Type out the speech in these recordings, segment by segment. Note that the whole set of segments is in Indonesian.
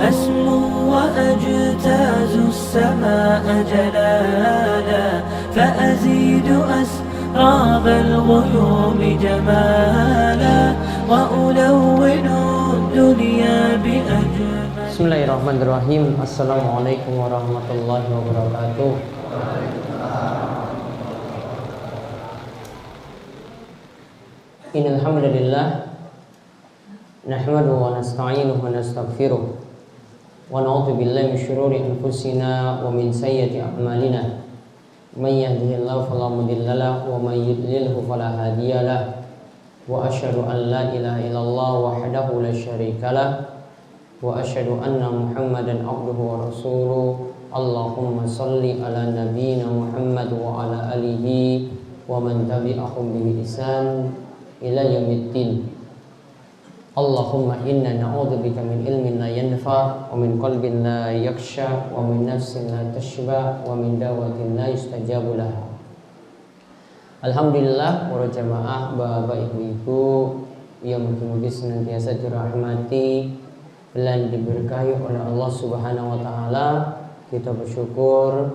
أسمو وأجتاز السماء جلالا فأزيد أسراب الغيوم جمالا وألون الدنيا بأجمل. Bismillahirrahmanirrahim. Assalamualaikum warahmatullahi wabarakatuh. Innal hamdalillah nahmaduhu wa nasta'inuhu wa nastaghfiruh wa na'udzu billahi min shururi anfusina wa min sayyiati a'malina. May yahdihillahu fala mudilla lahu wa may yudlilhu fala hadiyalah. Wa asyhadu an la ilaha illallah wahdahu la syarika lah wa asyhadu anna Muhammadan abduhu wa rasuluh. Allahumma shalli ala nabiyyina Muhammad wa ala alihi wa man tabi'ahum bi ihsan ila yaumiddin. Allahumma inna na'udzubika min ilmin la yanfa wa min qalbin la yakhsha wa min nafsin la tashba wa min dawatin la yustajabu laha. Alhamdulillah para jamaah, bapak ibu-ibu yang mungkin senantiasa dirahmati dan diberkahi oleh Allah Subhanahu wa taala. Kita bersyukur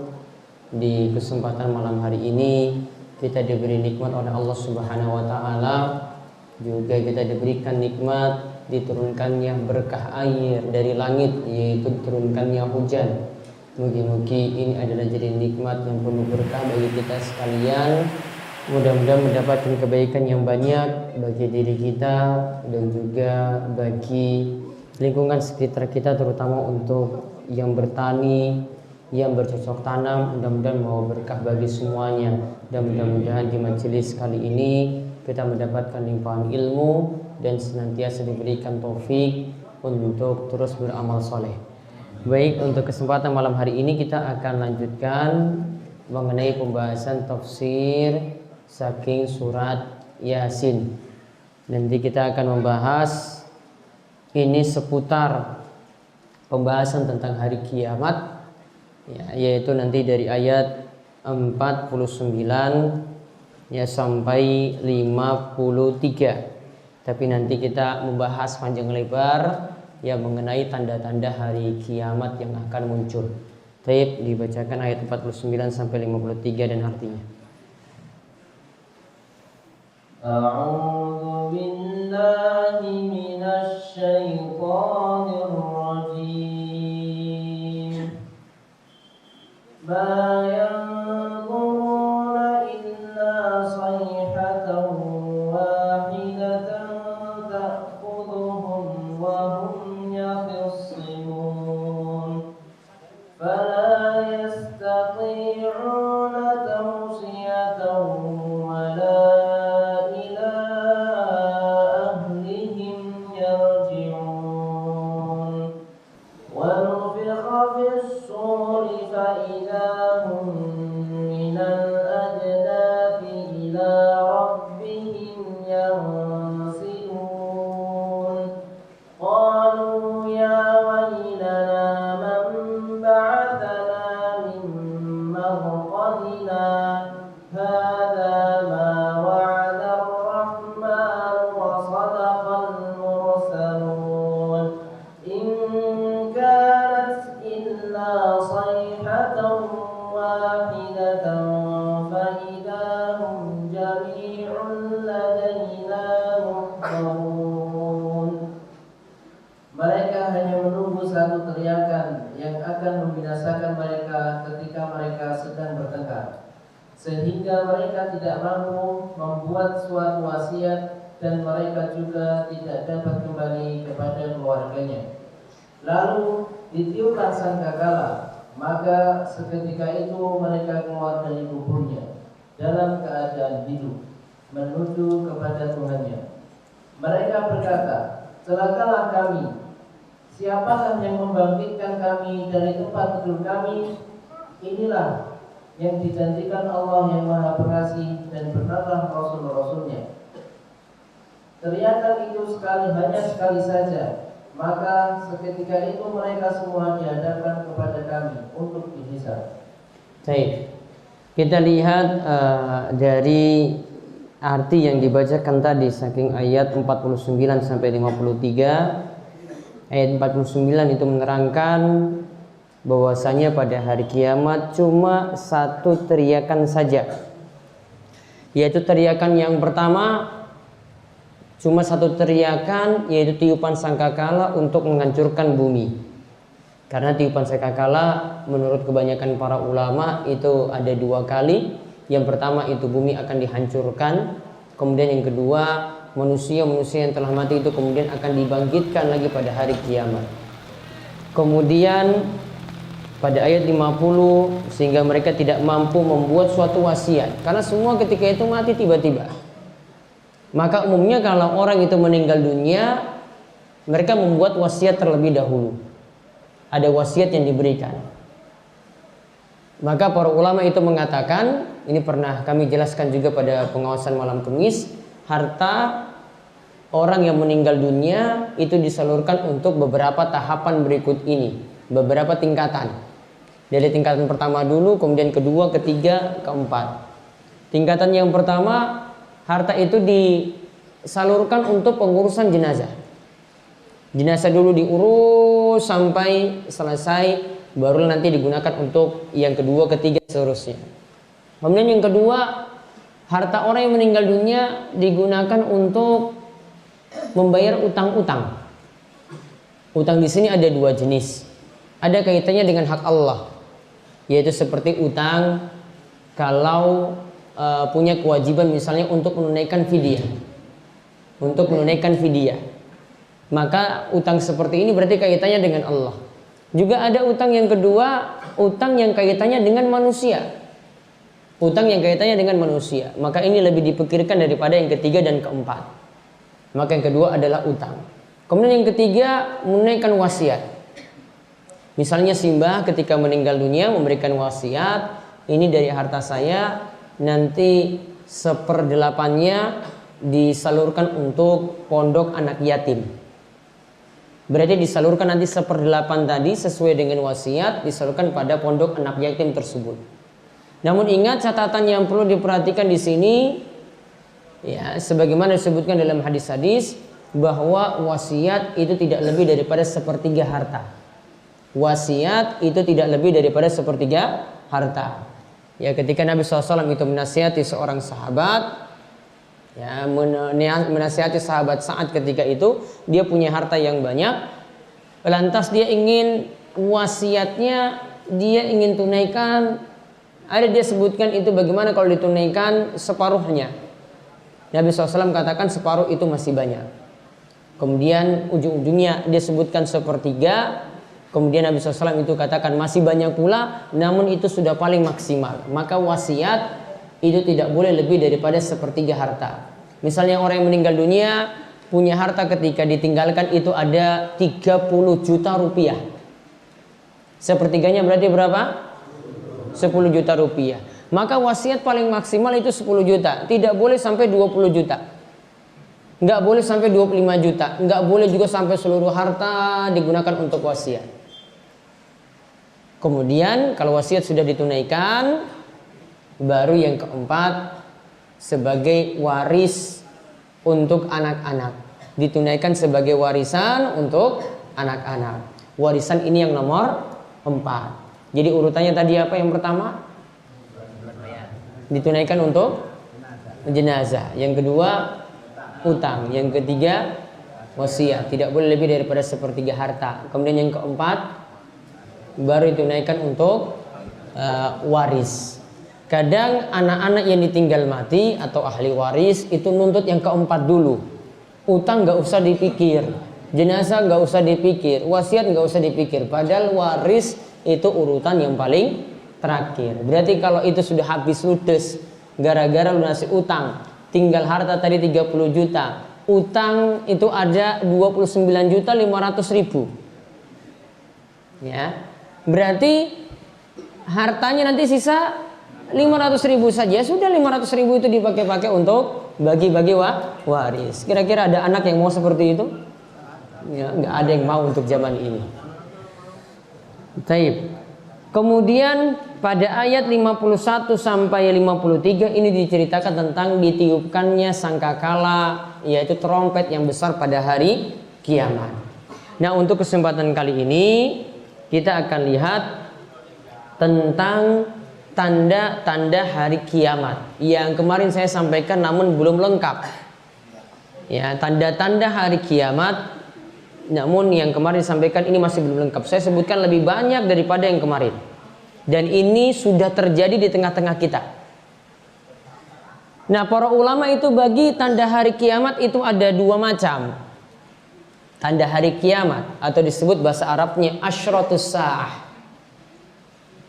di kesempatan malam hari ini kita diberi nikmat oleh Allah Subhanahu wa taala. Juga kita diberikan nikmat diturunkannya berkah air dari langit, yaitu diturunkannya hujan. Mugi-mugi ini adalah jadi nikmat yang penuh berkah bagi kita sekalian. Mudah-mudahan mendapatkan kebaikan yang banyak bagi diri kita dan juga bagi lingkungan sekitar kita, terutama untuk yang bertani, yang bercocok tanam. Mudah-mudahan membawa berkah bagi semuanya. Dan mudah-mudahan di majelis kali ini kita mendapatkan limpahan ilmu dan senantiasa diberikan taufik untuk terus beramal soleh. Baik, untuk kesempatan malam hari ini kita akan lanjutkan mengenai pembahasan tafsir saking surat Yasin. Nanti kita akan membahas ini seputar pembahasan tentang hari kiamat, ya, yaitu nanti dari ayat 49 ya sampai 53. Tapi nanti kita membahas panjang lebar ya mengenai tanda-tanda hari kiamat yang akan muncul. Baik, dibacakan ayat 49 sampai 53 dan artinya. A'udzu billahi minasy syaithanir rajim. Ma yanzuruna illa sayhatan wahidatan ta'khudhuhum wa hum yakhsimun fala yastati'una tawsiyatan wala sehingga mereka tidak mampu membuat suatu wasiat dan mereka juga tidak dapat kembali kepada keluarganya. Lalu ditiupkan sangkakala, maka seketika itu mereka keluar dari kuburnya dalam keadaan hidup menuju kepada Tuhannya. Mereka berkata, celakalah kami, siapakah yang membangkitkan kami dari tempat tidur kami? Inilah yang dijanjikan Allah yang Maha Pengasih, dan benarlah Rasul-Rasulnya. Teriakan itu hanya sekali saja, maka seketika itu mereka semua dihadapkan kepada kami untuk dihisab. Baik, kita lihat dari arti yang dibacakan tadi saking ayat 49 sampai 53. Ayat 49 itu menerangkan bahwasanya pada hari kiamat cuma satu teriakan saja, yaitu teriakan yang pertama, cuma satu teriakan, yaitu tiupan sangkakala untuk menghancurkan bumi. Karena tiupan sangkakala menurut kebanyakan para ulama itu ada dua kali. Yang pertama itu bumi akan dihancurkan, kemudian yang kedua manusia-manusia yang telah mati itu kemudian akan dibangkitkan lagi pada hari kiamat. Kemudian pada ayat 50, sehingga mereka tidak mampu membuat suatu wasiat, karena semua ketika itu mati tiba-tiba. Maka umumnya kalau orang itu meninggal dunia, mereka membuat wasiat terlebih dahulu. Ada wasiat yang diberikan. Maka para ulama itu mengatakan, ini pernah kami jelaskan juga pada pengawasan malam Kamis, harta orang yang meninggal dunia itu disalurkan untuk beberapa tahapan berikut ini, beberapa tingkatan. Dari tingkatan pertama dulu, kemudian kedua, ketiga, keempat. Tingkatan yang pertama, harta itu disalurkan untuk pengurusan jenazah. Jenazah dulu diurus sampai selesai, baru nanti digunakan untuk yang kedua, ketiga, seterusnya. Kemudian yang kedua, harta orang yang meninggal dunia digunakan untuk membayar utang-utang. Utang di sini ada dua jenis. Ada kaitannya dengan hak Allah, yaitu seperti utang kalau punya kewajiban misalnya untuk menunaikan fidyah. Untuk menunaikan fidyah. Maka utang seperti ini berarti kaitannya dengan Allah. Juga ada utang yang kedua, utang yang kaitannya dengan manusia. Utang yang kaitannya dengan manusia. Maka ini lebih dipikirkan daripada yang ketiga dan keempat. Maka yang kedua adalah utang. Kemudian yang ketiga, menunaikan wasiat. Misalnya simbah ketika meninggal dunia memberikan wasiat, ini dari harta saya, nanti 1/8-nya disalurkan untuk pondok anak yatim. Berarti disalurkan nanti 1/8 tadi sesuai dengan wasiat, disalurkan pada pondok anak yatim tersebut. Namun ingat catatan yang perlu diperhatikan di sini, ya, sebagaimana disebutkan dalam hadis-hadis, bahwa wasiat itu tidak lebih daripada 1/3 harta. Wasiat itu tidak lebih daripada 1/3 harta. Ya, ketika Nabi SAW itu menasihati seorang sahabat, ya, menasihati sahabat Sa'ad ketika itu, dia punya harta yang banyak, lantas dia ingin wasiatnya, dia ingin tunaikan. Ada dia sebutkan itu bagaimana kalau ditunaikan separuhnya. Nabi SAW katakan separuh itu masih banyak. Kemudian ujung-ujungnya dia sebutkan 1/3. Kemudian Nabi SAW itu katakan masih banyak pula, namun itu sudah paling maksimal. Maka wasiat itu tidak boleh lebih daripada 1/3 harta. Misalnya orang yang meninggal dunia punya harta ketika ditinggalkan itu ada 30 juta rupiah. 1/3-nya berarti berapa? 10 juta rupiah. Maka wasiat paling maksimal itu 10 juta. Tidak boleh sampai 20 juta. Nggak boleh sampai 25 juta. Nggak boleh juga sampai seluruh harta digunakan untuk wasiat. Kemudian kalau wasiat sudah ditunaikan, baru yang keempat sebagai waris untuk anak-anak. Ditunaikan sebagai warisan untuk anak-anak. Warisan ini yang nomor 4. Jadi urutannya tadi apa yang pertama? Ditunaikan untuk jenazah. Yang kedua utang. Yang ketiga wasiat. Tidak boleh lebih daripada 1/3 harta. Kemudian yang keempat baru ditunaikan untuk waris. Kadang anak-anak yang ditinggal mati atau ahli waris itu nuntut yang keempat dulu. Utang nggak usah dipikir, jenazah nggak usah dipikir, wasiat nggak usah dipikir. Padahal waris itu urutan yang paling terakhir. Berarti kalau itu sudah habis ludes gara-gara lunasi utang, tinggal harta tadi 30 juta, utang itu ada 29.500.000. Ya. Berarti hartanya nanti sisa 500.000 saja, sudah 500.000 itu dipakai untuk bagi-bagi waris. Kira-kira ada anak yang mau seperti itu? Ya, nggak ada yang mau untuk zaman ini. Taib. Kemudian pada ayat 51 sampai 53 ini diceritakan tentang ditiupkannya sangkakala, yaitu trompet yang besar pada hari kiamat. Nah, untuk kesempatan kali ini kita akan lihat tentang tanda-tanda hari kiamat yang kemarin saya sampaikan namun belum lengkap. Ya, tanda-tanda hari kiamat namun yang kemarin disampaikan ini masih belum lengkap. Saya sebutkan lebih banyak daripada yang kemarin. Dan ini sudah terjadi di tengah-tengah kita. Nah, para ulama itu bagi tanda hari kiamat itu ada dua macam. Tanda hari kiamat atau disebut bahasa Arabnya asyratus sa'ah.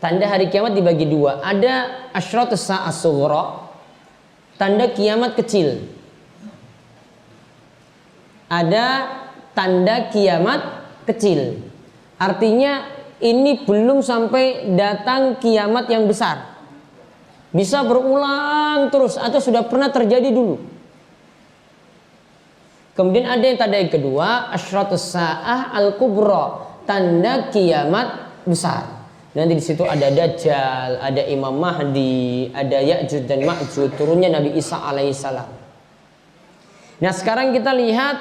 Tanda hari kiamat dibagi dua. Ada asyratus sa'ah sughra, tanda kiamat kecil. Ada tanda kiamat kecil. Artinya ini belum sampai datang kiamat yang besar. Bisa berulang terus atau sudah pernah terjadi dulu. Kemudian ada yang tanda yang kedua, asyratus sa'ah al-kubra, tanda kiamat besar. Nanti di situ ada Dajjal, ada Imam Mahdi, ada Ya'juj dan Ma'juj, turunnya Nabi Isa alaihissalam. Nah, sekarang kita lihat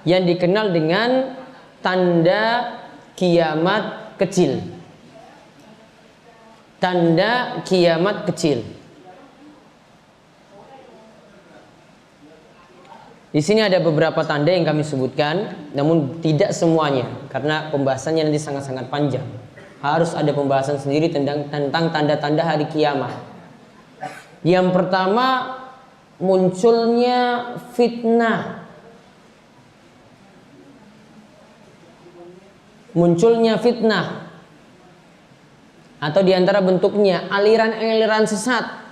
yang dikenal dengan tanda kiamat kecil. Tanda kiamat kecil. Di sini ada beberapa tanda yang kami sebutkan, namun tidak semuanya karena pembahasannya nanti sangat-sangat panjang. Harus ada pembahasan sendiri tentang tanda-tanda hari kiamat. Yang pertama, munculnya fitnah. Munculnya fitnah atau diantara bentuknya aliran-aliran sesat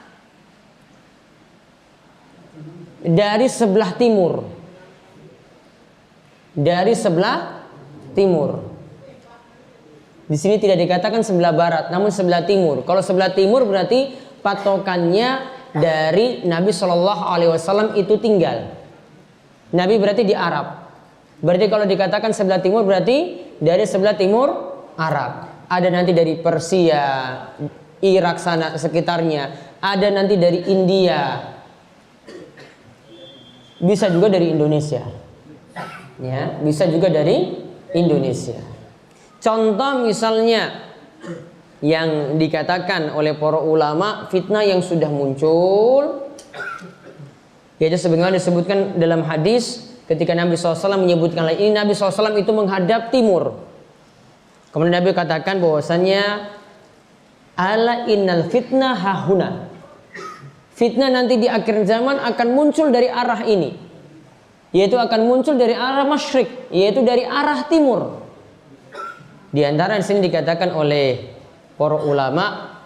dari sebelah timur. Dari sebelah timur. Di sini tidak dikatakan sebelah barat, namun sebelah timur. Kalau sebelah timur berarti patokannya dari Nabi Shallallahu Alaihi Wasallam itu tinggal. Nabi berarti di Arab. Berarti kalau dikatakan sebelah timur berarti dari sebelah timur Arab. Ada nanti dari Persia, Irak sana sekitarnya. Ada nanti dari India. Bisa juga dari Indonesia. Ya, bisa juga dari Indonesia. Contoh misalnya yang dikatakan oleh para ulama fitnah yang sudah muncul, yaitu sebagaimana disebutkan dalam hadis ketika Nabi SAW menyebutkan ini, Nabi SAW itu menghadap timur. Kemudian Nabi katakan bahwasannya ala innal fitnah hahuna. Fitnah nanti di akhir zaman akan muncul dari arah ini, yaitu akan muncul dari arah masyrik, yaitu dari arah timur. Di antara di sini dikatakan oleh para ulama,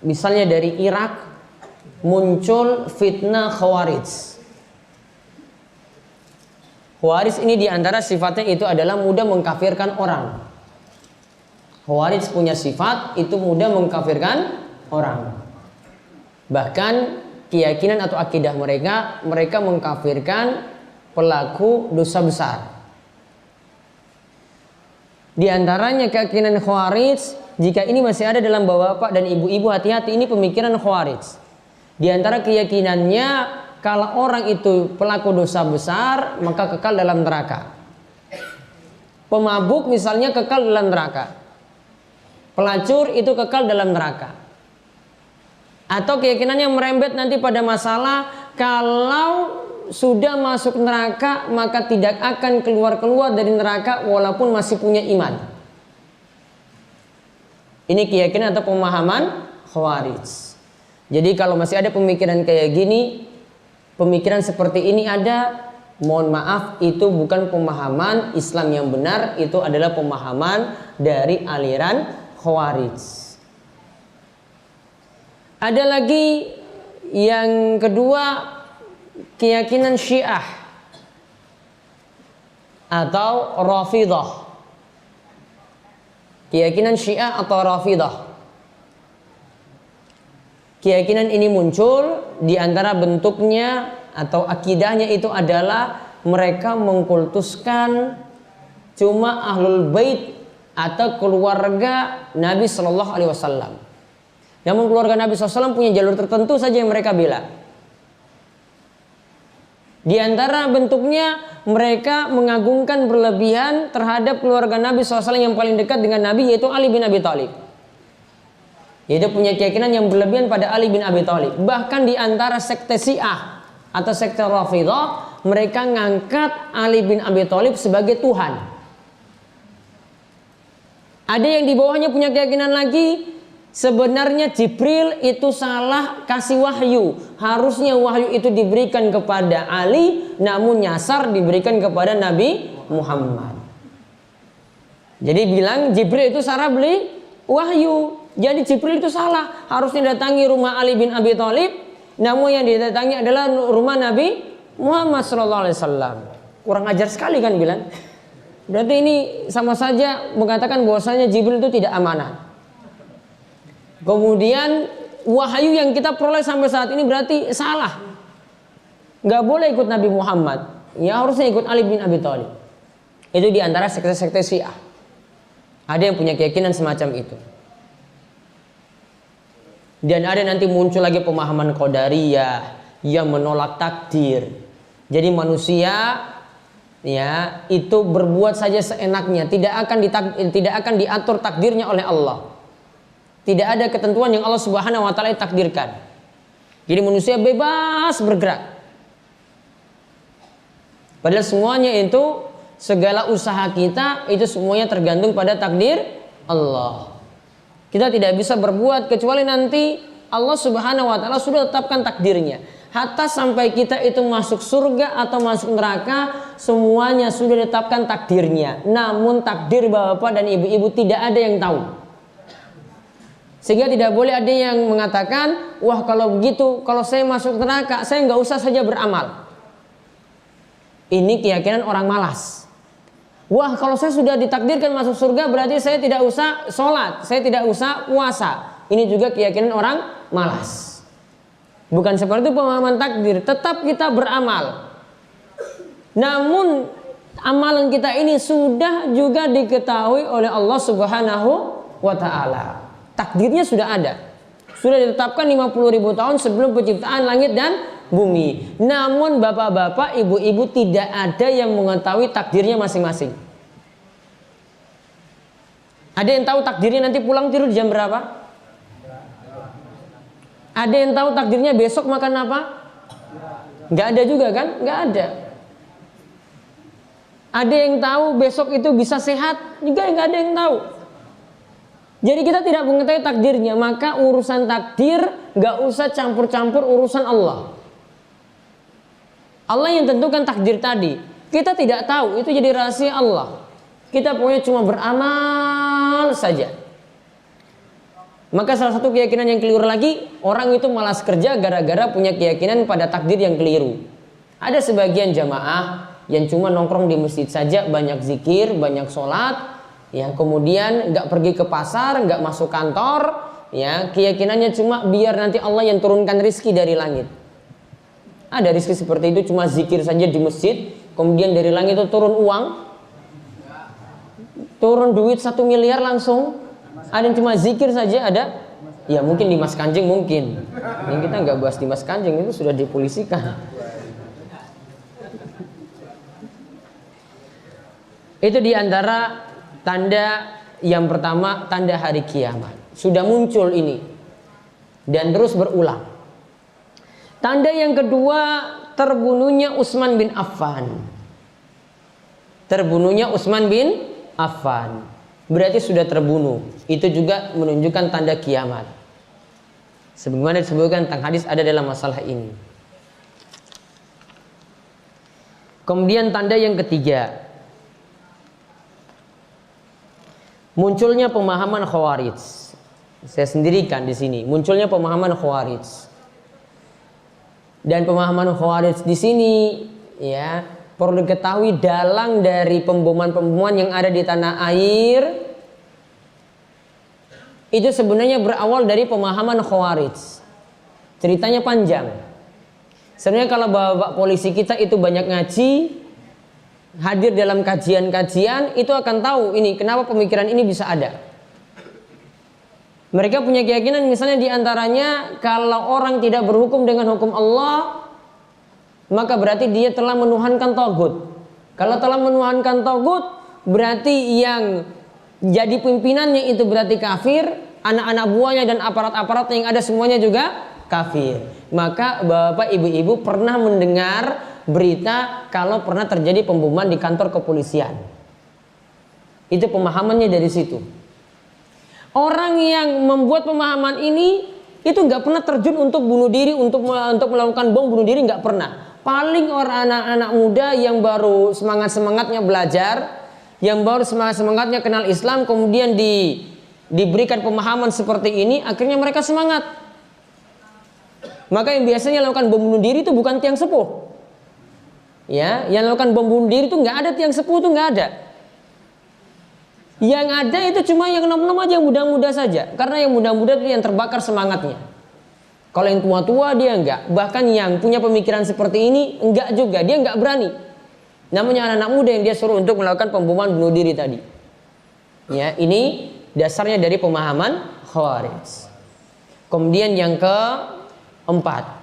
misalnya dari Irak muncul fitnah Khawarij. Khawarij ini diantara sifatnya itu adalah mudah mengkafirkan orang. Khawarij punya sifat itu mudah mengkafirkan orang. Bahkan keyakinan atau akidah mereka mengkafirkan pelaku dosa besar. Di antaranya keyakinan Khawarij, jika ini masih ada dalam bapak-bapak dan ibu-ibu, hati-hati, ini pemikiran Khawarij. Di antara keyakinannya, kalau orang itu pelaku dosa besar, maka kekal dalam neraka. Pemabuk misalnya kekal dalam neraka. Pelacur itu kekal dalam neraka. Atau keyakinannya merembet nanti pada masalah kalau sudah masuk neraka maka tidak akan keluar-keluar dari neraka walaupun masih punya iman. Ini keyakinan atau pemahaman Khawarij. Jadi kalau masih ada pemikiran kayak gini, pemikiran seperti ini ada, mohon maaf, itu bukan pemahaman Islam yang benar, itu adalah pemahaman dari aliran Khawarij. Ada lagi yang kedua, keyakinan Syiah atau Rafidhah. Keyakinan Syiah atau Rafidhah. keyakinan ini muncul, di antara bentuknya atau akidahnya itu adalah mereka mengkultuskan cuma ahlul bait atau keluarga Nabi Shallallahu Alaihi Wasallam. Namun keluarga Nabi SAW punya jalur tertentu saja yang mereka bela. Di antara bentuknya mereka mengagungkan berlebihan terhadap keluarga Nabi SAW yang paling dekat dengan Nabi, yaitu Ali bin Abi Thalib. Yaitu punya keyakinan yang berlebihan pada Ali bin Abi Thalib. Bahkan di antara sekte Syiah atau sekte Rafidhah, mereka ngangkat Ali bin Abi Thalib sebagai Tuhan. Ada yang di bawahnya punya keyakinan lagi, sebenarnya Jibril itu salah kasih wahyu. Harusnya wahyu itu diberikan kepada Ali, namun nyasar diberikan kepada Nabi Muhammad. Jadi bilang Jibril itu salah beli wahyu. Jadi Jibril itu salah, harusnya datangi rumah Ali bin Abi Thalib, namun yang didatangi adalah rumah Nabi Muhammad SAW. Kurang ajar sekali kan bilang. Berarti ini sama saja mengatakan bahwasanya Jibril itu tidak amanah. Kemudian wahyu yang kita peroleh sampai saat ini berarti salah. Nggak boleh ikut Nabi Muhammad. Ya harusnya ikut Ali bin Abi Thalib. Itu diantara sekte-sekte Syiah. Ada yang punya keyakinan semacam itu. Dan ada nanti muncul lagi pemahaman Qadariyah yang menolak takdir. Jadi manusia ya itu berbuat saja seenaknya, tidak akan diatur takdirnya oleh Allah. Tidak ada ketentuan yang Allah Subhanahu wa taala takdirkan. Jadi manusia bebas bergerak. Padahal semuanya itu, segala usaha kita itu semuanya tergantung pada takdir Allah. Kita tidak bisa berbuat kecuali nanti Allah Subhanahu wa taala sudah tetapkan takdirnya. Hatta sampai kita itu masuk surga atau masuk neraka, semuanya sudah ditetapkan takdirnya. Namun takdir bapak dan ibu-ibu tidak ada yang tahu. Sehingga tidak boleh ada yang mengatakan, wah kalau begitu, kalau saya masuk neraka, saya nggak usah saja beramal. Ini keyakinan orang malas. Wah kalau saya sudah ditakdirkan masuk surga, berarti saya tidak usah sholat, saya tidak usah puasa. Ini juga keyakinan orang malas. Bukan seperti pemahaman takdir, tetap kita beramal. Namun amalan kita ini sudah juga diketahui oleh Allah Subhanahu wa taala. Takdirnya sudah ada. Sudah ditetapkan 50.000 tahun sebelum penciptaan langit dan bumi. Namun bapak-bapak, ibu-ibu tidak ada yang mengetahui takdirnya masing-masing. Ada yang tahu takdirnya nanti pulang tidur jam berapa? Ada yang tahu takdirnya besok makan apa? Nggak ada juga kan? Nggak ada. Ada yang tahu besok itu bisa sehat? Juga nggak ada yang tahu. Jadi kita tidak mengetahui takdirnya, maka urusan takdir nggak usah campur-campur urusan Allah. Allah yang tentukan takdir tadi. Kita tidak tahu, itu jadi rahasia Allah. Kita pokoknya cuma beramal saja. Maka salah satu keyakinan yang keliru lagi, orang itu malas kerja gara-gara punya keyakinan pada takdir yang keliru. Ada sebagian jamaah yang cuma nongkrong di masjid saja, banyak zikir, banyak sholat, ya kemudian nggak pergi ke pasar, nggak masuk kantor, ya keyakinannya cuma biar nanti Allah yang turunkan rizki dari langit. Ada rizki seperti itu, cuma zikir saja di masjid, kemudian dari langit itu turun uang, turun duit 1 miliar langsung. Ada yang cuma zikir saja, ada ya mungkin Dimas Kanjeng mungkin. Ini kita nggak bahas Dimas Kanjeng, itu sudah dipolisikan. Itu diantara tanda yang pertama, tanda hari kiamat. Sudah muncul ini dan terus berulang. Tanda yang kedua, terbunuhnya Utsman bin Affan. Terbunuhnya Utsman bin Affan. Berarti sudah terbunuh. Itu juga menunjukkan tanda kiamat. Sebagaimana disebutkan tentang hadis ada dalam masalah ini. Kemudian tanda yang ketiga, munculnya pemahaman Khawarij. Saya sendirikan di sini. Munculnya pemahaman Khawarij. Dan pemahaman Khawarij di sini, ya, perlu diketahui dalang dari pemboman-pemboman yang ada di tanah air itu sebenarnya berawal dari pemahaman Khawarij. Ceritanya panjang. Sebenarnya kalau bapak polisi kita itu banyak ngaji, hadir dalam kajian-kajian, itu akan tahu ini kenapa pemikiran ini bisa ada. Mereka punya keyakinan misalnya diantaranya kalau orang tidak berhukum dengan hukum Allah, maka berarti dia telah menuhankan tagut. Kalau telah menuhankan tagut, berarti yang jadi pimpinannya itu berarti kafir, anak-anak buahnya dan aparat-aparat yang ada semuanya juga kafir. Maka bapak ibu-ibu pernah mendengar berita kalau pernah terjadi pemboman di kantor kepolisian. Itu pemahamannya dari situ. Orang yang membuat pemahaman ini itu nggak pernah terjun untuk bunuh diri, untuk melakukan bom bunuh diri, nggak pernah. Paling orang anak-anak muda yang baru semangat-semangatnya belajar, yang baru semangat-semangatnya kenal Islam, kemudian diberikan pemahaman seperti ini, akhirnya mereka semangat. Maka yang biasanya lakukan bom bunuh diri itu bukan tiang sepuh. Ya, yang lakukan bom bunuh diri itu nggak ada tiang sepuh, itu nggak ada. Yang ada itu cuma yang nom-nom aja, yang muda-muda saja. Karena yang muda-muda itu yang terbakar semangatnya. Kalau yang tua-tua dia enggak. Bahkan yang punya pemikiran seperti ini enggak juga, dia enggak berani. Namanya anak-anak muda yang dia suruh untuk melakukan pemboman bunuh diri tadi. Ya, ini dasarnya dari pemahaman Khawarij. Kemudian yang keempat.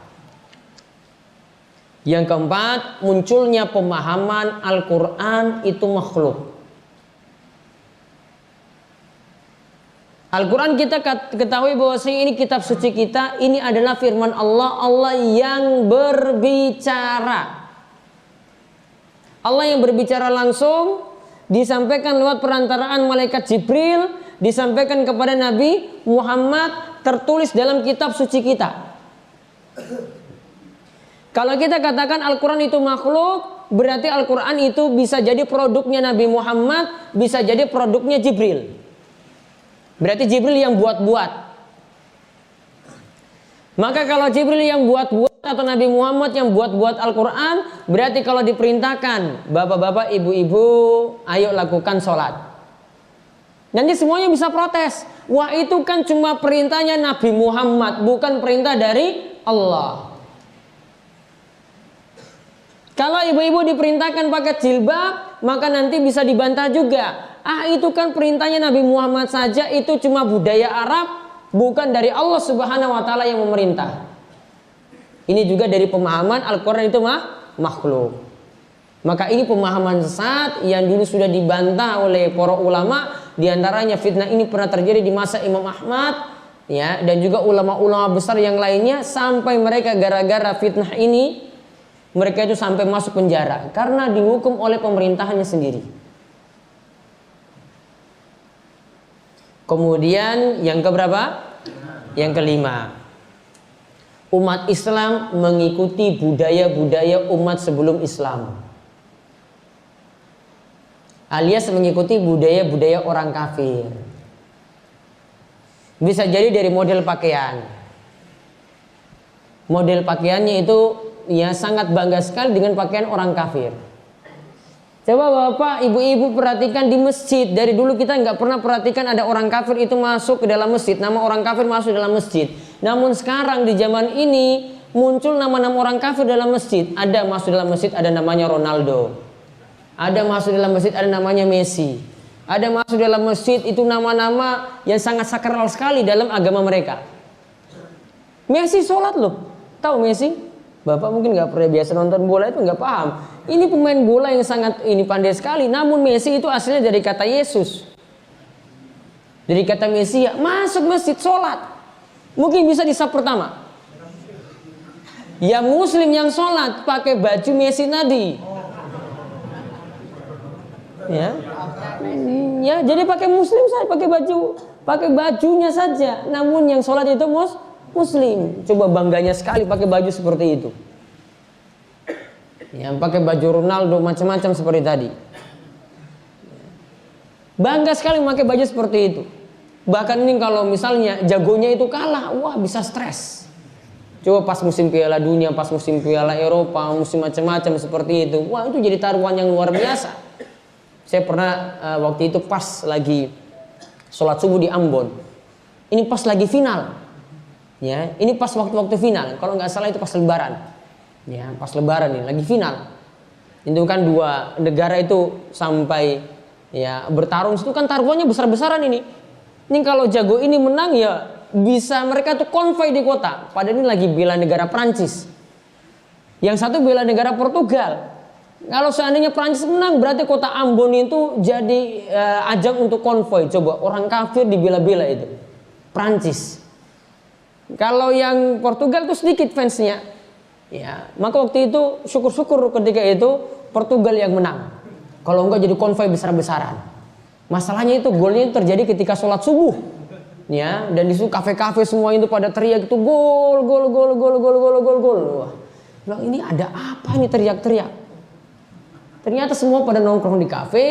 Yang keempat, munculnya pemahaman Al-Quran itu makhluk. Al-Quran kita ketahui bahwa ini kitab suci kita, ini adalah firman Allah, Allah yang berbicara. Allah yang berbicara langsung, disampaikan lewat perantaraan malaikat Jibril, disampaikan kepada Nabi Muhammad, tertulis dalam kitab suci kita. Kalau kita katakan Al-Quran itu makhluk, berarti Al-Quran itu bisa jadi produknya Nabi Muhammad, bisa jadi produknya Jibril. Berarti Jibril yang buat-buat. Maka kalau Jibril yang buat-buat atau Nabi Muhammad yang buat-buat Al-Quran, berarti kalau diperintahkan, bapak-bapak, ibu-ibu, ayo lakukan sholat. Nanti semuanya bisa protes. Wah, itu kan cuma perintahnya Nabi Muhammad, bukan perintah dari Allah. Kalau ibu-ibu diperintahkan pakai jilbab, maka nanti bisa dibantah juga. Itu kan perintahnya Nabi Muhammad saja, itu cuma budaya Arab, bukan dari Allah Subhanahu wa taala yang memerintah. Ini juga dari pemahaman Al-Quran itu makhluk. Maka ini pemahaman sesat yang dulu sudah dibantah oleh para ulama. Di antaranya fitnah ini pernah terjadi di masa Imam Ahmad, ya, dan juga ulama-ulama besar yang lainnya, sampai mereka gara-gara fitnah ini mereka itu sampai masuk penjara karena dihukum oleh pemerintahannya sendiri. Kemudian yang keberapa? Yang kelima, umat Islam mengikuti budaya-budaya umat sebelum Islam, alias mengikuti budaya-budaya orang kafir. Bisa jadi dari model pakaian. Model pakaiannya itu ya sangat bangga sekali dengan pakaian orang kafir. Coba bapak, ibu-ibu perhatikan di masjid. Dari dulu kita nggak pernah perhatikan ada orang kafir itu masuk ke dalam masjid. Nama orang kafir masuk dalam masjid. Namun sekarang di zaman ini muncul nama-nama orang kafir dalam masjid. Ada masuk dalam masjid, ada namanya Ronaldo. Ada masuk dalam masjid, ada namanya Messi. Ada masuk dalam masjid, itu nama-nama yang sangat sakral sekali dalam agama mereka. Messi sholat loh. Tahu Messi? Bapak mungkin nggak pernah biasa nonton bola itu nggak paham. Ini pemain bola yang sangat pandai sekali. Namun Messi itu aslinya dari kata Yesus. Dari kata Messi, masuk masjid sholat. Mungkin bisa di saf pertama. Ya Muslim yang sholat pakai baju Messi tadi. Ya, jadi pakai Muslim saja, pakai bajunya saja. Namun yang sholat itu Muslim. Coba bangganya sekali pakai baju seperti itu. Yang pakai baju Ronaldo macam-macam seperti tadi. Bangga sekali memakai baju seperti itu. Bahkan ini kalau misalnya jagonya itu kalah, wah bisa stres. Coba pas musim Piala Dunia, pas musim Piala Eropa, musim macam-macam seperti itu. Wah, itu jadi taruhan yang luar biasa. Saya pernah waktu itu pas lagi sholat subuh di Ambon. Ini pas lagi final. Ya, ini pas waktu-waktu final. Kalau nggak salah itu pas Lebaran. Ya, pas Lebaran nih lagi final. Itu kan dua negara itu sampai ya bertarung, itu kan taruhannya besar-besaran ini. Ini kalau jago ini menang ya bisa mereka tuh konvoi di kota. Padahal ini lagi bela negara Prancis. Yang satu bela negara Portugal. Kalau seandainya Prancis menang berarti kota Ambon itu jadi ajang untuk konvoi. Coba orang kafir dibela-bela itu. Prancis. Kalau yang Portugal tuh sedikit fansnya. Ya, maka waktu itu syukur-syukur ketika itu Portugal yang menang. Kalau enggak jadi konvoi besar-besaran. Masalahnya itu golnya terjadi ketika sholat subuh. Ya, dan di situ kafe-kafe semua itu pada teriak itu gol, gol, gol, gol, gol, gol, gol, gol. Wah, bilang ini ada apa ini teriak-teriak? Ternyata semua pada nongkrong di kafe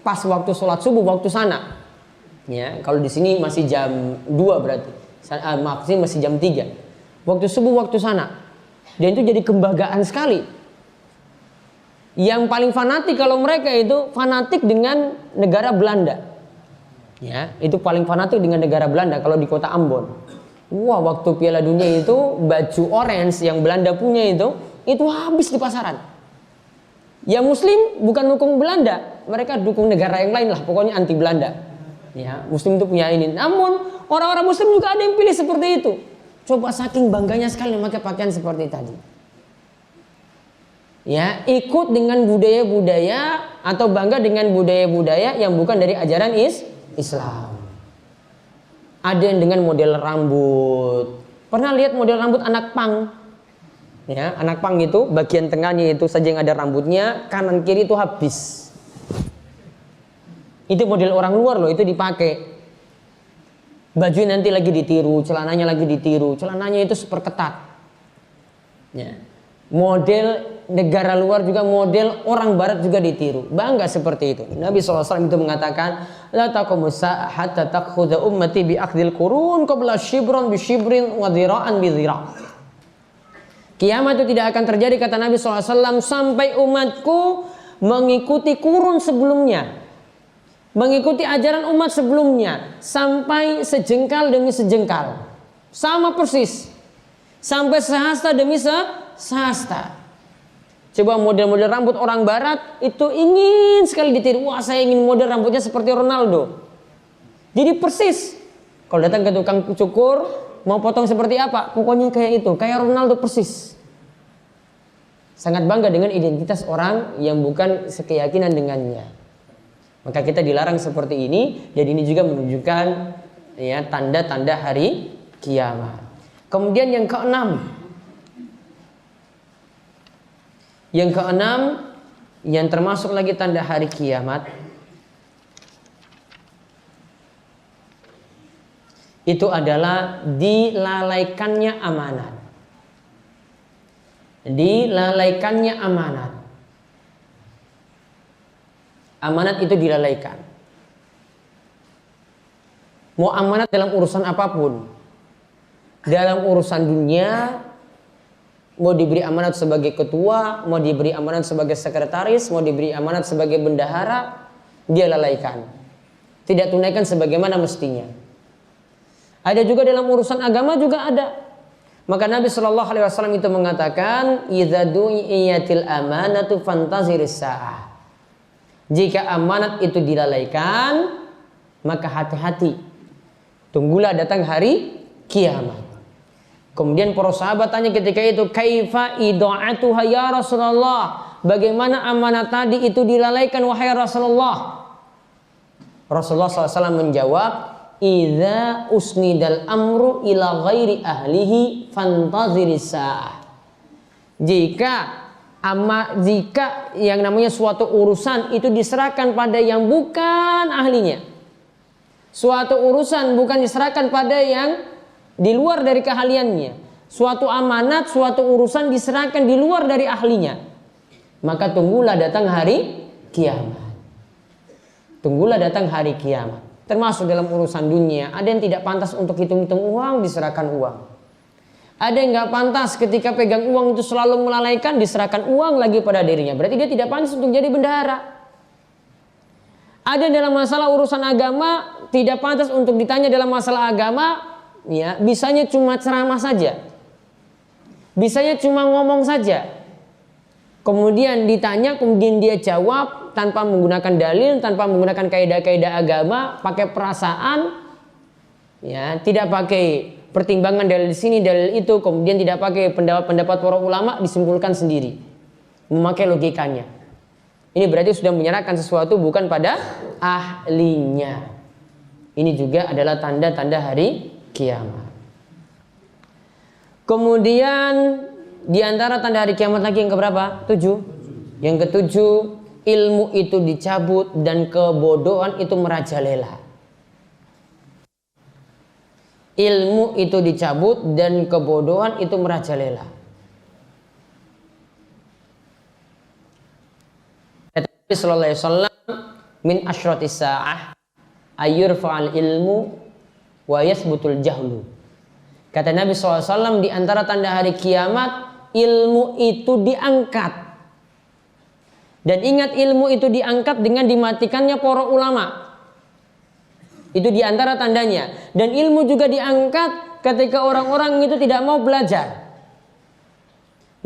pas waktu sholat subuh waktu sana. Ya, kalau di sini masih jam 2 berarti. Maaf, sini masih jam 3. Waktu subuh waktu sana. Dan itu jadi kebanggaan sekali. Yang paling fanatik kalau mereka itu fanatik dengan negara Belanda. Ya, itu paling fanatik dengan negara Belanda kalau di kota Ambon. Wah, waktu Piala Dunia itu baju orange yang Belanda punya itu habis di pasaran. Yang Muslim bukan dukung Belanda, mereka dukung negara yang lain lah, pokoknya anti Belanda. Ya, Muslim itu punya ini. Namun orang-orang Muslim juga ada yang pilih seperti itu. Coba saking bangganya sekali memakai pakaian seperti tadi. Ya, ikut dengan budaya-budaya atau bangga dengan budaya-budaya yang bukan dari ajaran Islam. Ada yang dengan model rambut. Pernah lihat model rambut anak pang? Ya, anak pang itu bagian tengahnya itu saja yang ada rambutnya, kanan kiri itu habis. Itu model orang luar loh, itu dipakai. Baju nanti lagi ditiru, celananya lagi ditiru, celananya itu super ketat. Ya. Model negara luar juga, model orang barat juga ditiru. Bangga seperti itu. Nabi SAW itu mengatakan, la taqumu sa'ah hatta takhudha ummati bi akhdil qurun qabla shibran bi shibrin wa dhira'an bi dhira'. Kiamat itu tidak akan terjadi kata Nabi SAW sampai umatku mengikuti kurun sebelumnya, mengikuti ajaran umat sebelumnya, sampai sejengkal demi sejengkal, sama persis, sampai sehasta demi sehasta. Coba model-model rambut orang barat itu ingin sekali ditiru. Wah, saya ingin model rambutnya seperti Ronaldo. Jadi persis. Kalau datang ke tukang cukur, mau potong seperti apa? Pokoknya kayak itu, kayak Ronaldo persis. Sangat bangga dengan identitas orang yang bukan sekeyakinan dengannya. Maka kita dilarang seperti ini. Jadi ini juga menunjukkan ya tanda-tanda hari kiamat. Kemudian yang keenam. Yang keenam yang termasuk lagi tanda hari kiamat itu adalah dilalaikannya amanat. Dilalaikannya amanat. Amanat itu dilalaikan. Mau amanat dalam urusan apapun. Dalam urusan dunia, mau diberi amanat sebagai ketua, mau diberi amanat sebagai sekretaris, mau diberi amanat sebagai bendahara, dia lalaikan. Tidak tunaikan sebagaimana mestinya. Ada juga dalam urusan agama juga ada. Maka Nabi Shallallahu Alaihi Wasallam itu mengatakan, "Idza du'iyatil amanatu fantaziris sa'ah." Jika amanat itu dilalaikan, maka hati-hati. Tunggulah datang hari kiamat. Kemudian para sahabat tanya ketika itu, "Kaifa ida'atuha ya Rasulullah?" Bagaimana amanat tadi itu dilalaikan wahai Rasulullah? Rasulullah SAW menjawab, "Idza usnidal amru ila ghairi ahlihi fantaziris sa'ah." Jika yang namanya suatu urusan itu diserahkan pada yang bukan ahlinya. Suatu urusan bukan diserahkan pada yang di luar dari keahliannya. Suatu amanat, suatu urusan diserahkan di luar dari ahlinya. Maka tunggulah datang hari kiamat. Tunggulah datang hari kiamat. Termasuk dalam urusan dunia, ada yang tidak pantas untuk hitung-hitung uang, diserahkan uang. Ada yang gak pantas ketika pegang uang itu selalu melalaikan, diserahkan uang lagi pada dirinya. Berarti dia tidak pantas untuk jadi bendahara. Ada dalam masalah urusan agama, tidak pantas untuk ditanya dalam masalah agama, ya, bisanya cuma ceramah saja. Bisanya cuma ngomong saja. Kemudian ditanya, kemudian dia jawab tanpa menggunakan dalil, tanpa menggunakan kaidah-kaidah agama, pakai perasaan, ya, tidak pakai pertimbangan dalil sini, dalil itu, kemudian tidak pakai pendapat-pendapat para ulama, disimpulkan sendiri, memakai logikanya. Ini berarti sudah menyerahkan sesuatu bukan pada ahlinya. Ini juga adalah tanda-tanda hari kiamat. Kemudian di antara tanda hari kiamat lagi yang keberapa? 7. Yang ketujuh, ilmu itu dicabut dan kebodohan itu merajalela. Ilmu itu dicabut dan kebodohan itu merajalela. Nabi sallallahu alaihi wasallam, min asyratis sa'ah ayyurfa'al ilmu wa yasbutul jahlu. Kata Nabi SAW, di antara tanda hari kiamat, ilmu itu diangkat. Dan ingat, ilmu itu diangkat dengan dimatikannya para ulama. Itu di antara tandanya. Dan ilmu juga diangkat ketika orang-orang itu tidak mau belajar.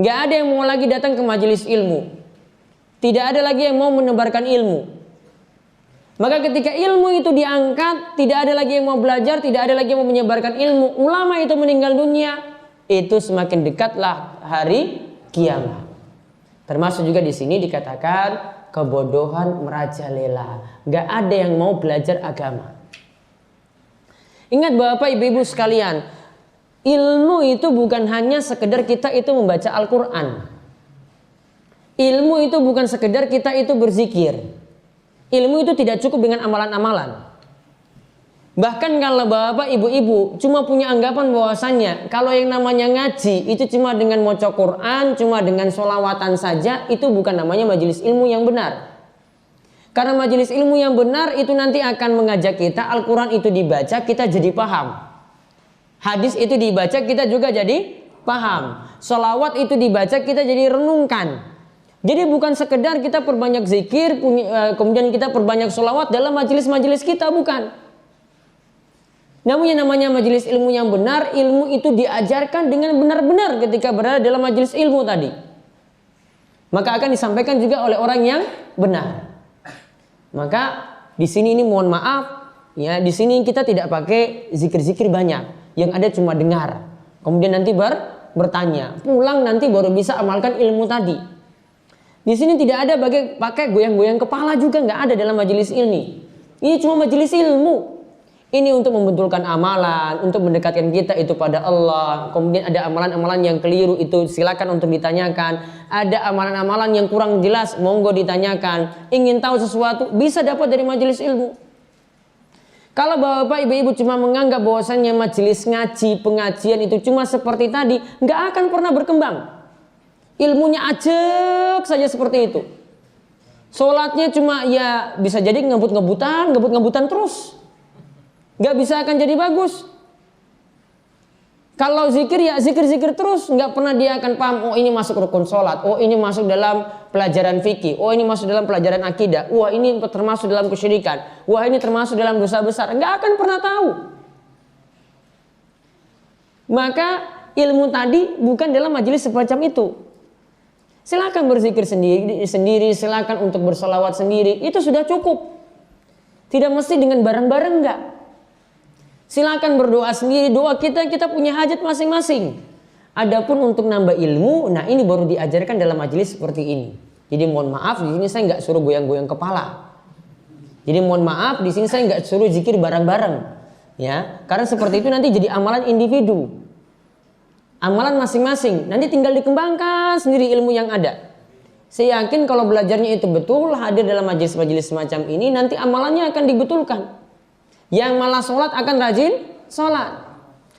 Gak ada yang mau lagi datang ke majelis ilmu. Tidak ada lagi yang mau menebarkan ilmu. Maka ketika ilmu itu diangkat, tidak ada lagi yang mau belajar, tidak ada lagi yang mau menyebarkan ilmu, ulama itu meninggal dunia, itu semakin dekatlah hari kiamat. Termasuk juga di sini dikatakan kebodohan merajalela. Gak ada yang mau belajar agama. Ingat Bapak Ibu sekalian, ilmu itu bukan hanya sekedar kita itu membaca Al-Quran. Ilmu itu bukan sekedar kita itu berzikir. Ilmu itu tidak cukup dengan amalan-amalan. Bahkan kalau bapak ibu-ibu cuma punya anggapan bahwasannya kalau yang namanya ngaji itu cuma dengan maca Quran, cuma dengan sholawatan saja, itu bukan namanya majelis ilmu yang benar. Karena majelis ilmu yang benar itu nanti akan mengajak kita, Al-Quran itu dibaca, kita jadi paham. Hadis itu dibaca, kita juga jadi paham. Sholawat itu dibaca, kita jadi renungkan. Jadi bukan sekedar kita perbanyak zikir, kemudian kita perbanyak sholawat dalam majelis-majelis kita, bukan. Namun yang namanya majelis ilmu yang benar, ilmu itu diajarkan dengan benar-benar ketika berada dalam majelis ilmu tadi. Maka akan disampaikan juga oleh orang yang benar. Maka di sini ini mohon maaf, ya, di sini kita tidak pakai zikir-zikir banyak, yang ada cuma dengar. Kemudian nanti bertanya, pulang nanti baru bisa amalkan ilmu tadi. Di sini tidak ada pakai goyang-goyang kepala juga, nggak ada dalam majelis ilmi. Ini cuma majelis ilmu. Ini untuk membetulkan amalan, untuk mendekatkan kita itu pada Allah. Kemudian ada amalan-amalan yang keliru, itu silakan untuk ditanyakan. Ada amalan-amalan yang kurang jelas, monggo ditanyakan. Ingin tahu sesuatu, bisa dapat dari majelis ilmu. Kalau bapak ibu-ibu cuma menganggap bahwasannya majelis ngaji, pengajian itu cuma seperti tadi, nggak akan pernah berkembang. Ilmunya ajak saja seperti itu. Sholatnya cuma ya bisa jadi ngebut-ngebutan terus. Gak bisa akan jadi bagus. Kalau zikir ya zikir-zikir terus, nggak pernah dia akan paham. Oh ini masuk rukun sholat, oh ini masuk dalam pelajaran fikih, oh ini masuk dalam pelajaran akidah, wah ini termasuk dalam kesyirikan, wah ini termasuk dalam dosa besar. Nggak akan pernah tahu. Maka ilmu tadi bukan dalam majelis semacam itu. Silakan berzikir sendiri, silakan untuk bersolawat sendiri, itu sudah cukup. Tidak mesti dengan bareng-bareng, enggak. Silakan berdoa sendiri, doa kita punya hajat masing-masing. Adapun untuk nambah ilmu, nah ini baru diajarkan dalam majelis seperti ini. Jadi mohon maaf, di sini saya nggak suruh goyang-goyang kepala. Jadi mohon maaf, di sini saya nggak suruh zikir bareng-bareng, ya. Karena seperti itu nanti jadi amalan individu. Amalan masing-masing, nanti tinggal dikembangkan sendiri ilmu yang ada. Saya yakin kalau belajarnya itu betul, hadir dalam majelis-majelis semacam ini, nanti amalannya akan dibetulkan. Yang malas sholat akan rajin sholat.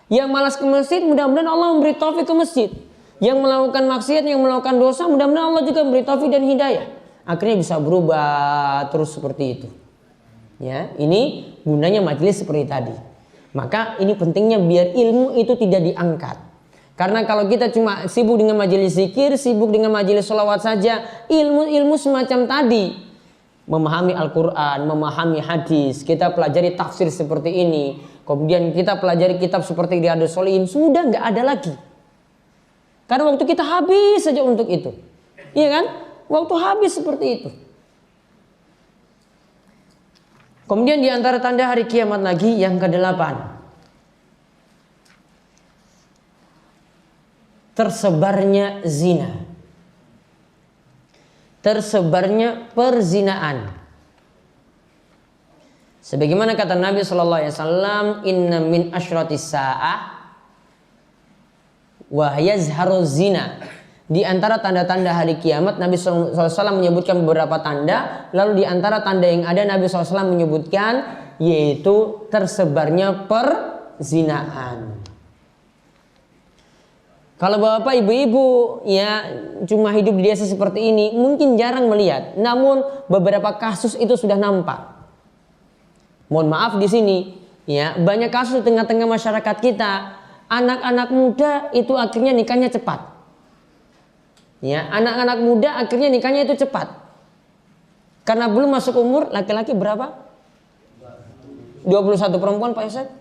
Yang malas ke masjid, mudah-mudahan Allah memberi taufik ke masjid. Yang melakukan maksiat, yang melakukan dosa, mudah-mudahan Allah juga memberi taufik dan hidayah. Akhirnya bisa berubah terus seperti itu. Ya, ini gunanya majelis seperti tadi. Maka ini pentingnya biar ilmu itu tidak diangkat. Karena kalau kita cuma sibuk dengan majelis zikir, sibuk dengan majelis sholawat saja, ilmu-ilmu semacam tadi memahami Al-Quran, memahami hadis, kita pelajari tafsir seperti ini, kemudian kita pelajari kitab seperti Riyadhus Shalihin, sudah nggak ada lagi. Karena waktu kita habis saja untuk itu. Iya kan? Waktu habis seperti itu. Kemudian di antara tanda hari kiamat lagi yang ke-8. Tersebarnya zina. Tersebarnya perzinaan. Sebagaimana kata Nabi sallallahu alaihi wasallam, "Inna min asyratis saah wa yazharu zina." Di antara tanda-tanda hari kiamat, Nabi SAW menyebutkan beberapa tanda. Lalu di antara tanda yang ada, Nabi SAW menyebutkan yaitu tersebarnya perzinaan. Kalau bapak ibu-ibu ya cuma hidup di desa seperti ini, mungkin jarang melihat. Namun beberapa kasus itu sudah nampak. Mohon maaf di sini, ya banyak kasus di tengah-tengah masyarakat kita. Anak-anak muda itu akhirnya nikahnya cepat. Ya, anak-anak muda akhirnya nikahnya itu cepat. Karena belum masuk umur, laki-laki berapa? 21, perempuan Pak Yosef?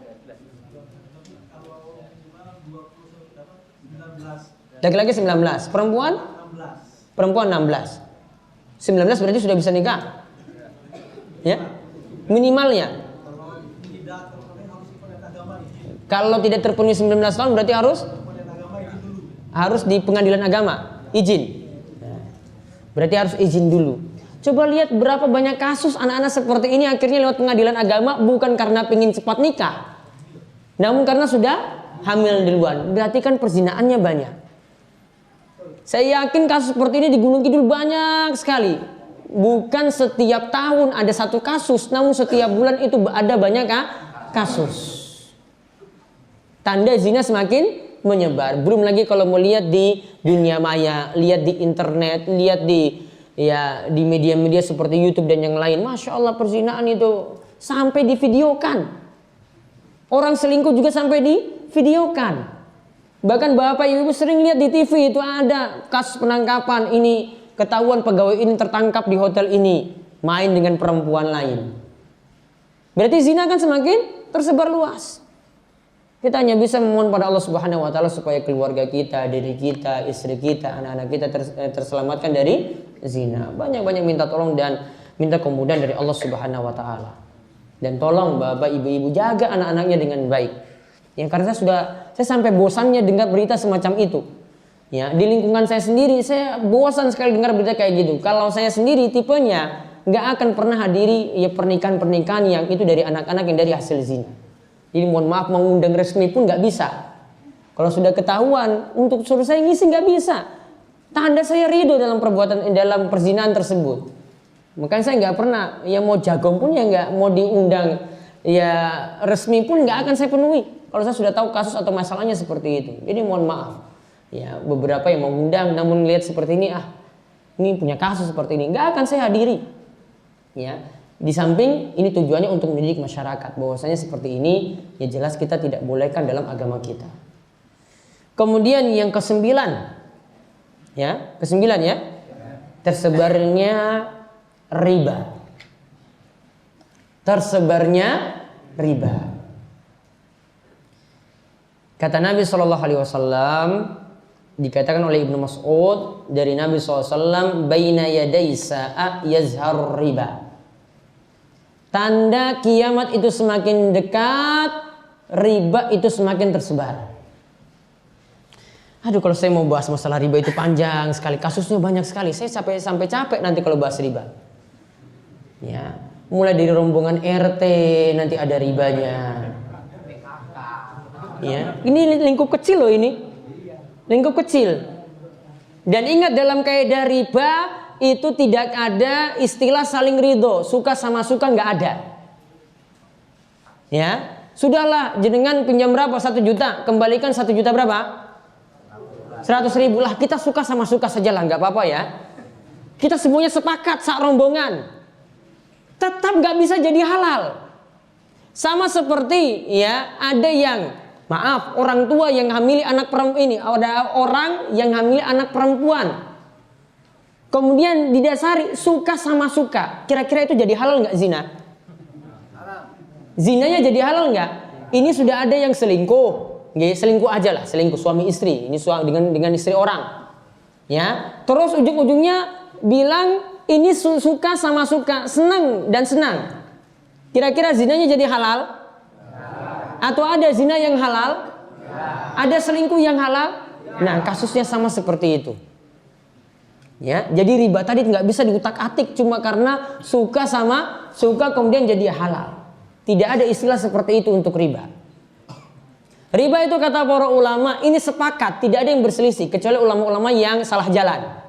Laki-laki 19, perempuan? Perempuan 16. 19 berarti sudah bisa nikah? Ya, minimalnya. Kalau tidak terpenuhi 19 tahun berarti harus di pengadilan agama. Izin, berarti harus izin dulu. Coba lihat berapa banyak kasus anak-anak seperti ini akhirnya lewat pengadilan agama bukan karena pengen cepat nikah, namun karena sudah hamil duluan. Berarti kan perzinaannya banyak. Saya yakin kasus seperti ini di Gunung Kidul banyak sekali. Bukan setiap tahun ada satu kasus, namun setiap bulan itu ada banyak kasus. Tanda zina semakin menyebar. Belum lagi kalau mau lihat di dunia maya, lihat di internet, lihat di media-media seperti YouTube dan yang lain. Masya Allah, perzinaan itu sampai divideokan. Orang selingkuh juga sampai divideokan. Bahkan bapak ibu sering lihat di TV itu ada kasus penangkapan ini, ketahuan pegawai ini tertangkap di hotel ini main dengan perempuan lain. Berarti zina kan semakin tersebar luas. Kita hanya bisa memohon pada Allah Subhanahu wa taala supaya keluarga kita, diri kita, istri kita, anak-anak kita terselamatkan dari zina. Banyak-banyak minta tolong dan minta kemudahan dari Allah Subhanahu wa taala. Dan tolong bapak ibu-ibu jaga anak-anaknya dengan baik. Ya, karena saya sampai bosannya dengar berita semacam itu. Ya, di lingkungan saya sendiri saya bosan sekali dengar berita kayak gitu. Kalau saya sendiri tipenya nggak akan pernah hadiri ya pernikahan-pernikahan yang itu dari anak-anak yang dari hasil zina. Jadi mohon maaf, mengundang resmi pun nggak bisa. Kalau sudah ketahuan untuk suruh saya ngisi nggak bisa. Tanda saya ridho dalam dalam perzinahan tersebut. Makanya saya nggak pernah ya mau jagung pun ya nggak mau diundang ya resmi pun nggak akan saya penuhi. Kalau saya sudah tahu kasus atau masalahnya seperti itu. Jadi mohon maaf. Ya beberapa yang mengundang namun lihat seperti ini ini punya kasus seperti ini nggak akan saya hadiri. Ya. Di samping ini tujuannya untuk mendidik masyarakat bahwasanya seperti ini ya jelas kita tidak bolehkan dalam agama kita. Kemudian yang ke-9 ya, tersebarnya riba. Tersebarnya riba. Kata Nabi SAW dikatakan oleh Ibnu Mas'ud dari Nabi SAW, baina yaday sa'a yazhar riba. Tanda kiamat itu semakin dekat, riba itu semakin tersebar. Aduh, kalau saya mau bahas masalah riba itu panjang sekali, kasusnya banyak sekali. Saya sampai capek nanti kalau bahas riba. Ya, mulai dari rombongan RT nanti ada ribanya. Ya, ini lingkup kecil loh ini. Lingkup kecil. Dan ingat dalam kaidah riba itu tidak ada istilah saling ridho, suka sama suka nggak ada. Ya, sudahlah jenengan pinjam berapa 1 juta, kembalikan 1 juta berapa? 100.000 lah, kita suka sama suka saja lah, nggak apa-apa ya. Kita semuanya sepakat sak rombongan, tetap nggak bisa jadi halal. Sama seperti ya ada yang maaf orang tua yang hamili anak perempuan ini, ada orang yang hamili anak perempuan. kemudian didasari suka sama suka, kira-kira itu jadi halal nggak zina? Zinanya jadi halal nggak? Ini sudah ada yang selingkuh, selingkuh aja lah, selingkuh suami istri, ini dengan istri orang, ya. Terus ujung-ujungnya bilang ini suka sama suka, senang dan senang. Kira-kira zinanya jadi halal? Atau ada zina yang halal? Ada selingkuh yang halal? Nah, kasusnya sama seperti itu. Ya, jadi riba tadi nggak bisa diutak-atik cuma karena suka sama suka kemudian jadi halal. Tidak ada istilah seperti itu untuk riba. Riba itu kata para ulama ini sepakat, tidak ada yang berselisih kecuali ulama-ulama yang salah jalan.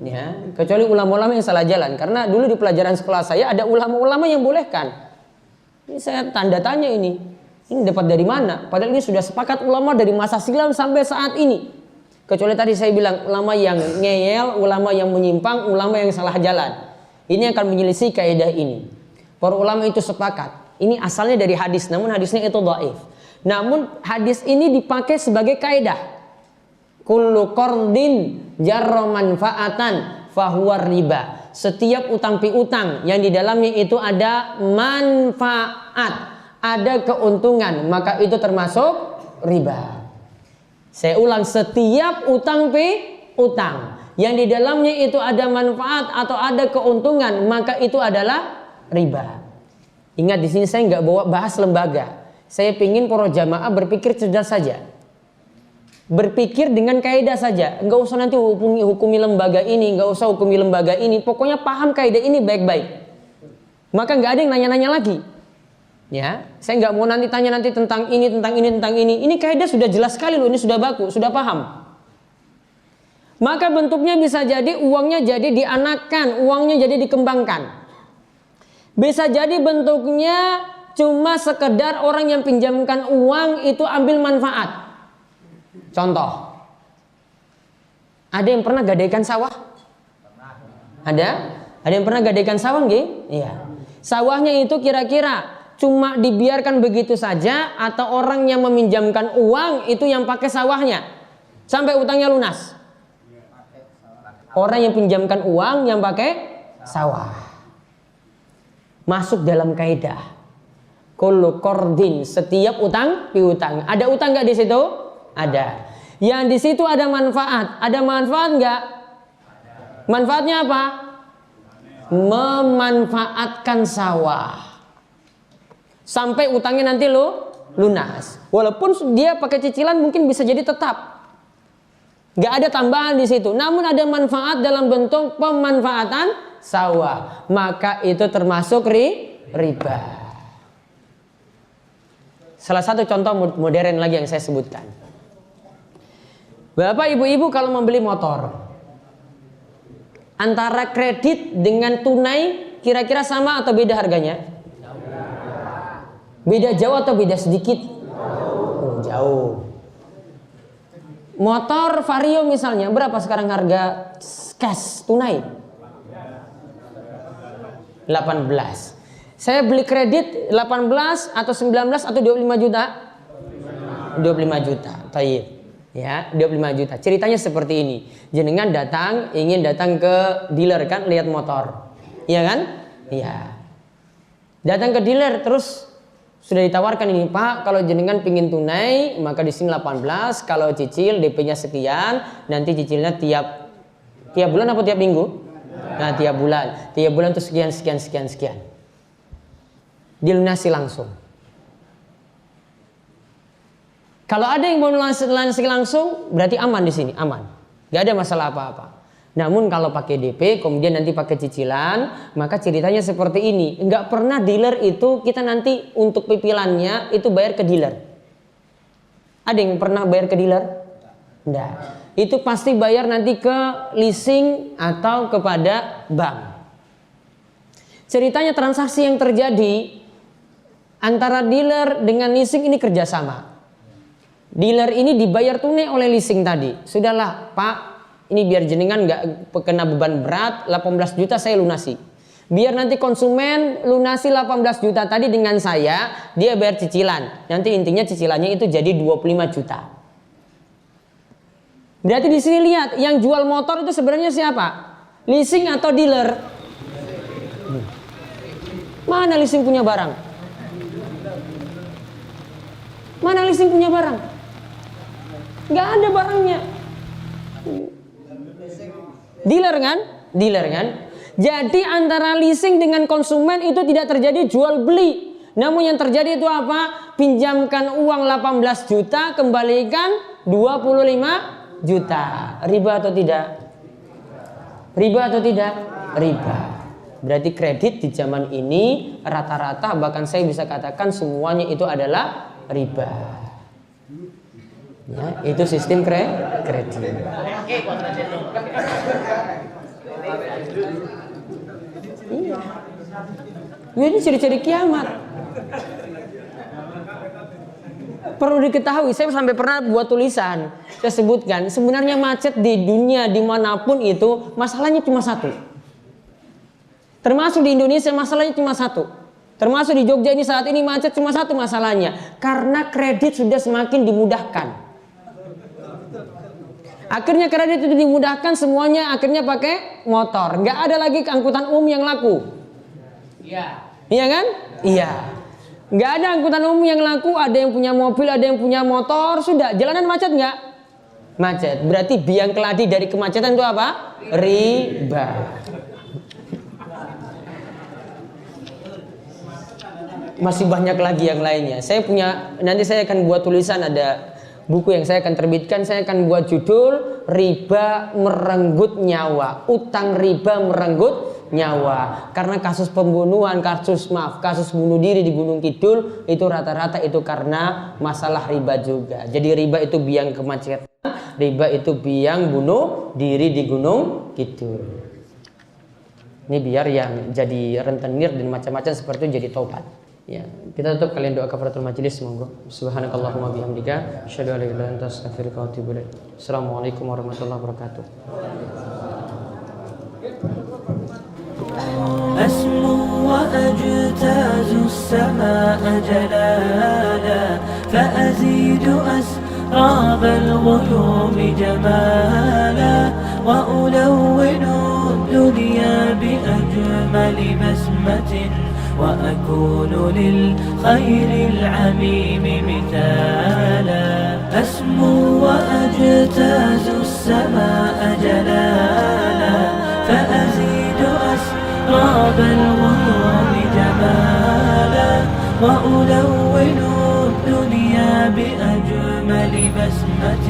Ya, kecuali ulama-ulama yang salah jalan. Karena dulu di pelajaran sekolah saya ada ulama-ulama yang bolehkan. Ini saya tanda tanya ini dapat dari mana? Padahal ini sudah sepakat ulama dari masa silam sampai saat ini. Kecuali tadi saya bilang ulama yang ngeyel, ulama yang menyimpang, ulama yang salah jalan. Ini akan menyelisih kaidah ini. Para ulama itu sepakat. Ini asalnya dari hadis, namun hadisnya itu dhaif. Namun hadis ini dipakai sebagai kaidah. Kullu qardin jarra manfaatan fahuwa riba. Setiap utang piutang yang di dalamnya itu ada manfaat, ada keuntungan, maka itu termasuk riba. Saya ulang, setiap utang piutang yang di dalamnya itu ada manfaat atau ada keuntungan, maka itu adalah riba. Ingat di sini saya nggak bawa bahas lembaga. Saya pingin para jamaah berpikir cerdas saja. Berpikir dengan kaidah saja. Nggak usah nanti hukumi lembaga ini, nggak usah hukumi lembaga ini. Pokoknya paham kaidah ini baik-baik. Maka nggak ada yang nanya-nanya lagi. Ya, saya nggak mau nanti tanya nanti tentang ini, tentang ini, tentang ini. Ini kaidah sudah jelas sekali loh. Ini sudah baku, sudah paham. Maka bentuknya bisa jadi uangnya jadi dianakkan, uangnya jadi dikembangkan. Bisa jadi bentuknya cuma sekedar orang yang pinjamkan uang itu ambil manfaat. Contoh, ada yang pernah gadaikan sawah? Ada? Ada yang pernah gadaikan sawah nggih? Iya. Sawahnya itu kira-kira cuma dibiarkan begitu saja atau orang yang meminjamkan uang itu yang pakai sawahnya sampai utangnya lunas? Orang yang pinjamkan uang yang pakai sawah. Masuk dalam kaidah kullu qardin, setiap utang piutang. Ada utang nggak di situ? Ada. Yang di situ ada manfaat. Ada manfaat nggak? Manfaatnya apa? Memanfaatkan sawah sampai utangnya nanti lunas. Walaupun dia pakai cicilan mungkin bisa jadi tetap. Nggak ada tambahan di situ. Namun ada manfaat dalam bentuk pemanfaatan sawah, maka itu termasuk riba. Salah satu contoh modern lagi yang saya sebutkan. Bapak ibu-ibu kalau membeli motor, antara kredit dengan tunai kira-kira sama atau beda harganya? Beda jauh atau beda sedikit? Jauh. Motor Vario misalnya berapa sekarang harga cash tunai? 18. Saya beli kredit 18 atau 19 atau 25 juta? 25 juta. Taib. Ya, 25 juta. Ceritanya seperti ini. Jenengan ingin datang ke dealer kan lihat motor. Iya kan? Iya. Datang ke dealer terus sudah ditawarkan ini, Pak, kalau jenengan pingin tunai maka di sini 18, kalau cicil DP-nya sekian, nanti cicilnya tiap bulan apa tiap minggu? Nah, tiap bulan itu sekian. Dilunasi langsung. Kalau ada yang mau lunasi langsung, berarti aman di sini, aman. Gak ada masalah apa-apa. Namun kalau pakai DP, kemudian nanti pakai cicilan, maka ceritanya seperti ini. Nggak pernah dealer itu kita nanti untuk pipilannya itu bayar ke dealer. Ada yang pernah bayar ke dealer? Nggak. Itu pasti bayar nanti ke leasing atau kepada bank. Ceritanya transaksi yang terjadi antara dealer dengan leasing ini kerjasama. Dealer ini dibayar tunai oleh leasing tadi. Sudahlah Pak, ini biar jenengan nggak kena beban berat, 18 juta saya lunasi. Biar nanti konsumen lunasi 18 juta tadi dengan saya, dia bayar cicilan. Nanti intinya cicilannya itu jadi 25 juta. Berarti di sini lihat, yang jual motor itu sebenarnya siapa? Leasing atau dealer? Mana leasing punya barang? Mana leasing punya barang? Nggak ada barangnya. Dealer kan? Dealer kan? Jadi antara leasing dengan konsumen itu tidak terjadi jual beli. Namun yang terjadi itu apa? Pinjamkan uang 18 juta, kembalikan 25 juta. Riba atau tidak? Riba atau tidak? Riba. Berarti kredit di zaman ini rata-rata, bahkan saya bisa katakan semuanya itu adalah riba. Ya, itu sistem kredit. Iya. Ini ciri-ciri kiamat. Perlu diketahui, saya sampai pernah buat tulisan, saya sebutkan sebenarnya macet di dunia dimanapun itu masalahnya cuma satu. Termasuk di Indonesia masalahnya cuma satu. Termasuk di Jogja ini saat ini macet cuma satu masalahnya, karena kredit sudah semakin dimudahkan. Akhirnya kredit itu dimudahkan, semuanya akhirnya pakai motor. Nggak ada lagi angkutan umum yang laku. Iya. Iya kan? Iya. Nggak ada angkutan umum yang laku, ada yang punya mobil, ada yang punya motor, sudah. Jalanan macet nggak? Macet. Berarti biang keladi dari kemacetan itu apa? Riba. Masih banyak lagi yang lainnya. Saya punya, nanti saya akan buat tulisan, ada buku yang saya akan terbitkan, saya akan buat judul Riba Merenggut Nyawa. Utang riba merenggut nyawa. Karena kasus pembunuhan, kasus bunuh diri di Gunung Kidul itu rata-rata itu karena masalah riba juga. Jadi riba itu biang kemacetan, riba itu biang bunuh diri di Gunung Kidul. Ini biar yang jadi rentenir dan macam-macam seperti itu jadi tobat. Ya, kita tutup, kalian doa kafaratul majelis, monggo. Subhanakallahumma bihamdika, asyhadu an la ilaha illa anta, astaghfiruka wa atubu ilaik. Assalamualaikum warahmatullahi wabarakatuh. أسمو وأجتاز السماء جلالا فأزيد أسراب الغيوم جمالا وألون الدنيا بأجمل بسمة وأكون للخير العميم مثالا أسمو وأجتاز السماء جلالا فأزيد أسراب الغيوم جمالا وألون الدنيا بأجمل بسمة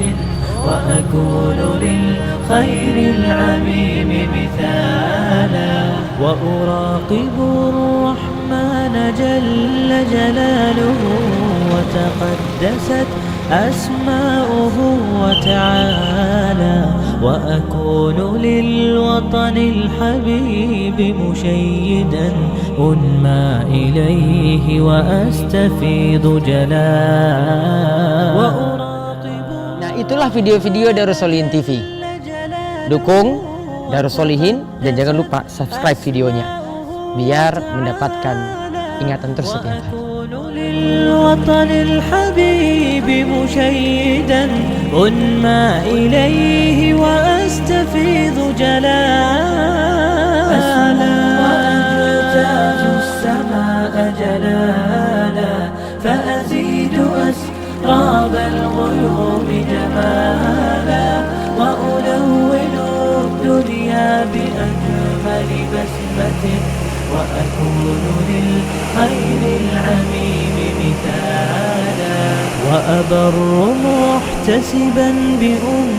وأكون للخير العميم مثالا وأراقب الرحمن جل جلاله وتقدست أسماؤه وتعالى وأكون للوطن الحبيب مشيدا أنمى إليه وأستفيض جلالا. Nah, itulah video-video Darussolihin TV. Dukung Darussolihin dan jangan lupa subscribe videonya biar mendapatkan ingatan terus setiap hari. للوطن الحبيب مشيدا أنمى إليه وأستفيض جلالا وأجتاز السماء جلالا فأزيد أسراب الغيوم جمالا وألون الدنيا بأجمل بسمة وأكون للخير العميم مثالا وأبر محتسبا بأم